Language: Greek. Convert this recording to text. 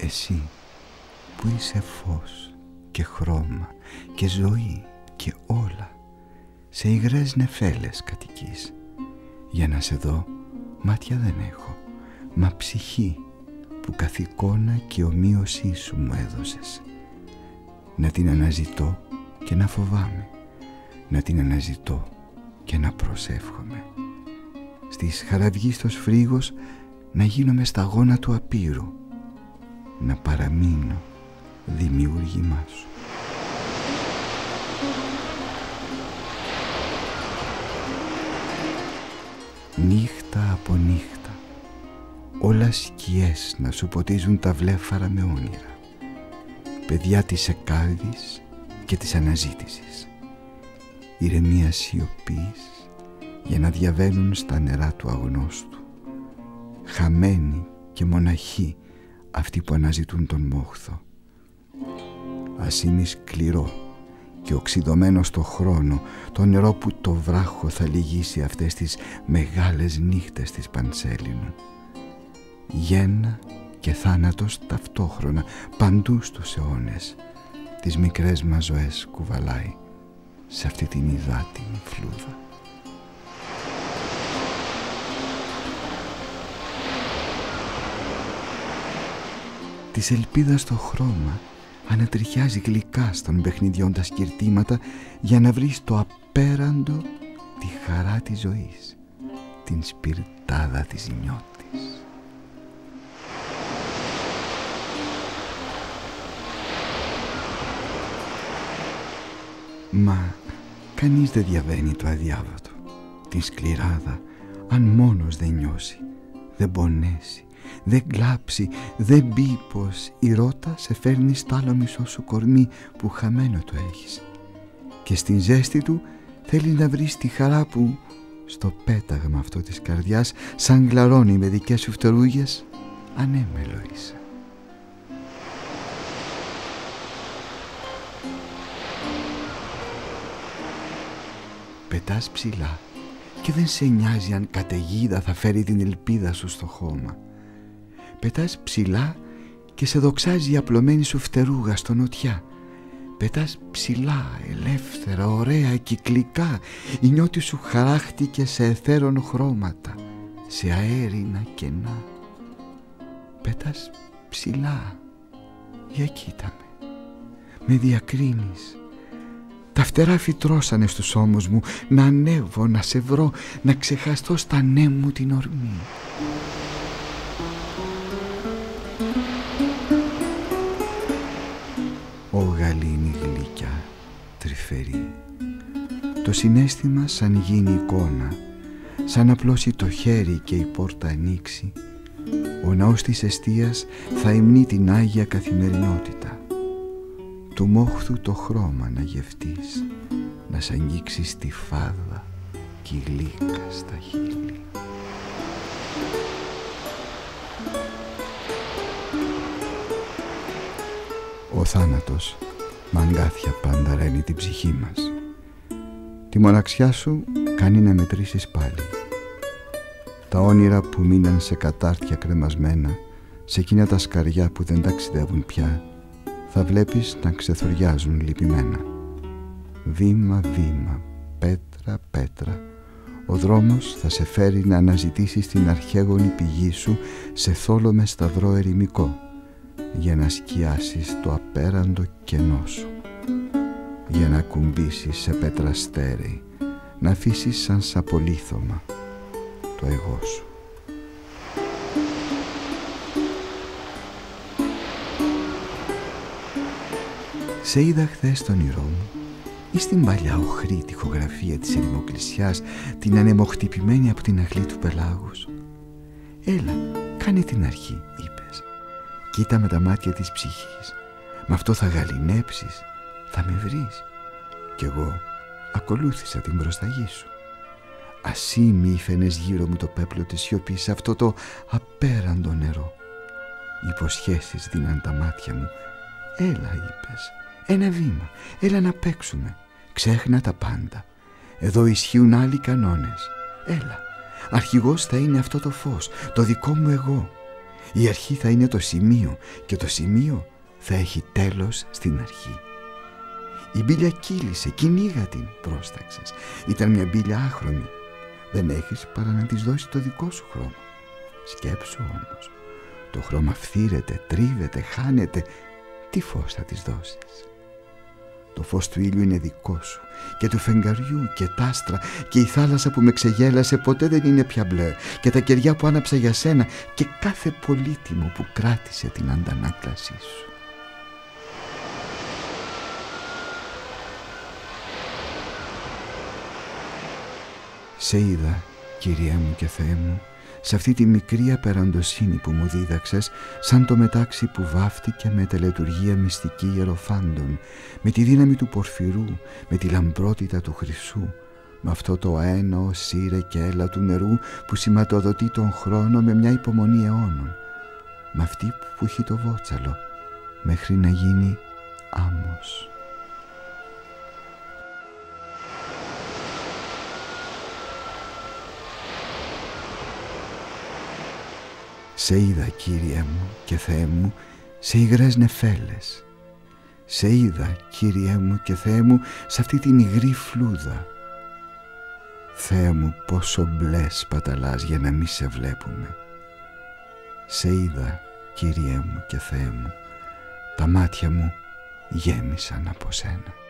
Εσύ που είσαι φως και χρώμα και ζωή και όλα, σε υγρές νεφέλες κατοικείς. Για να σε δω μάτια δεν έχω, μα ψυχή που καθ' εικόνα και ομοίωσή σου μου έδωσες. Να την αναζητώ και να φοβάμαι, να την αναζητώ και να προσεύχομαι. Στις χαραυγίστος φρίγος να γίνομαι σταγόνα του απείρου, να παραμείνω δημιούργημά σου. Νύχτα από νύχτα, όλα σκιές να σου ποτίζουν τα βλέφαρα με όνειρα, παιδιά της εκάλδης και της αναζήτησης, ηρεμία σιωπής για να διαβαίνουν στα νερά του αγνώστου, χαμένοι και μοναχοί αυτοί που αναζητούν τον μόχθο. Ας είναι σκληρό και οξυδωμένο στο χρόνο το νερό που το βράχο θα λυγίσει αυτές τις μεγάλες νύχτες της Πανσέλινου. Γέννα και θάνατος ταυτόχρονα παντού στους αιώνες, τις μικρές μας ζωές κουβαλάει σε αυτή την υδάτινη φλούδα. Της ελπίδας το χρώμα ανατριχιάζει γλυκά στον παιχνιδιών τα σκυρτήματα για να βρει στο απέραντο τη χαρά της ζωής, την σπιρτάδα της νιώτης. Μα κανείς δεν διαβαίνει το αδιάβατο, την σκληράδα, αν μόνος δεν νιώσει, δεν πονέσει, δεν κλάψει, δεν πει πως η ρότα σε φέρνει στ' άλλο μισό σου κορμί που χαμένο το έχεις, και στην ζέστη του θέλει να βρεις τη χαρά που στο πέταγμα αυτό της καρδιάς σαν γλαρώνει με δικές σου φτερούγες ανέμελο είσαι. Πετάς ψηλά και δεν σε νοιάζει αν καταιγίδα θα φέρει την ελπίδα σου στο χώμα. Πετάς ψηλά και σε δοξάζει η απλωμένη σου φτερούγα στο νοτιά. Πετάς ψηλά, ελεύθερα, ωραία, κυκλικά. Η νιώτη σου χαράχτηκε σε αιθέρων χρώματα, σε αέρινα κενά. Πετάς ψηλά, για κοίτα με διακρίνεις. Τα φτερά φυτρώσανε στους ώμους μου, να ανέβω, να σε βρω, να ξεχαστώ στα ναι μου την ορμή. Ω γαλήνη γλυκιά, τρυφερή, το συναίσθημα σαν γίνει εικόνα, σαν απλώσει το χέρι και η πόρτα ανοίξει, ο ναός της εστίας θα υμνεί την Άγια καθημερινότητα. Του μόχθου το χρώμα να γευτείς, να σ' αγγίξεις τη φάδα κι η γλύκα στα χείλη. Ο θάνατος μ' αγκάθια πάντα ρένει την ψυχή μας. Τη μοναξιά σου κάνει να μετρήσεις πάλι. Τα όνειρα που μείναν σε κατάρτια κρεμασμένα, σε εκείνα τα σκαριά που δεν ταξιδεύουν πια, θα βλέπεις να ξεθοριάζουν λυπημένα. Βήμα βήμα, πέτρα πέτρα, ο δρόμος θα σε φέρει να αναζητήσεις την αρχαίγονη πηγή σου σε θόλο σταυρό ερημικό, για να σκιάσεις το απέραντο κενό σου, για να κουμπίσεις σε πέτρα στέρεη, να αφήσεις σαν σαπολίθωμα το εγώ σου. Σε είδα χθες στον όνειρό μου ή στην παλιά οχρή τοιχογραφία της ερημοκλησιάς, την ανεμοχτυπημένη από την αχλή του πελάγους. Έλα, κάνε την αρχή, είπες. Κοίτα με τα μάτια της ψυχής. Με αυτό θα γαληνέψεις, θα με βρεις. Κι εγώ ακολούθησα την προσταγή σου. Ασήμι ήφαινες γύρω μου το πέπλο της σιωπής, αυτό το απέραντο νερό. Υποσχέσεις δίναν τα μάτια μου. Έλα, είπες, ένα βήμα, έλα να παίξουμε. Ξέχνα τα πάντα. Εδώ ισχύουν άλλοι κανόνες. Έλα, αρχηγός θα είναι αυτό το φως, το δικό μου εγώ. Η αρχή θα είναι το σημείο και το σημείο θα έχει τέλος στην αρχή. Η μπίλια κύλησε, κυνήγα την, πρόσταξες. Ήταν μια μπίλια άχρωμη. Δεν έχεις παρά να της δώσεις το δικό σου χρώμα. Σκέψου όμως, το χρώμα φθήρεται, τρίβεται, χάνεται. Τι φως θα της δώσεις? Το φως του ήλιου είναι δικό σου, και του φεγγαριού και τ' άστρα, και η θάλασσα που με ξεγέλασε ποτέ δεν είναι πια μπλε, και τα κεριά που άναψα για σένα, και κάθε πολύτιμο που κράτησε την αντανάκλασή σου. Σε είδα, Κύριέ μου και Θεέ μου, σε αυτή τη μικρή απεραντοσύνη που μου δίδαξες, σαν το μετάξι που βάφτηκε με τελετουργία μυστική ιεροφάντων, με τη δύναμη του πορφυρού, με τη λαμπρότητα του χρυσού, με αυτό το αέναο σύρε και έλα του νερού που σηματοδοτεί τον χρόνο με μια υπομονή αιώνων, με αυτή που έχει το βότσαλο μέχρι να γίνει άμμος. Σε είδα, Κύριε μου και Θεέ μου, σε υγρές νεφέλες. Σε είδα, Κύριε μου και Θεέ μου, σε αυτή την υγρή φλούδα. Θεέ μου, πόσο μπλε σπαταλάς για να μη σε βλέπουμε. Σε είδα, Κύριε μου και Θεέ μου, τα μάτια μου γέμισαν από σένα.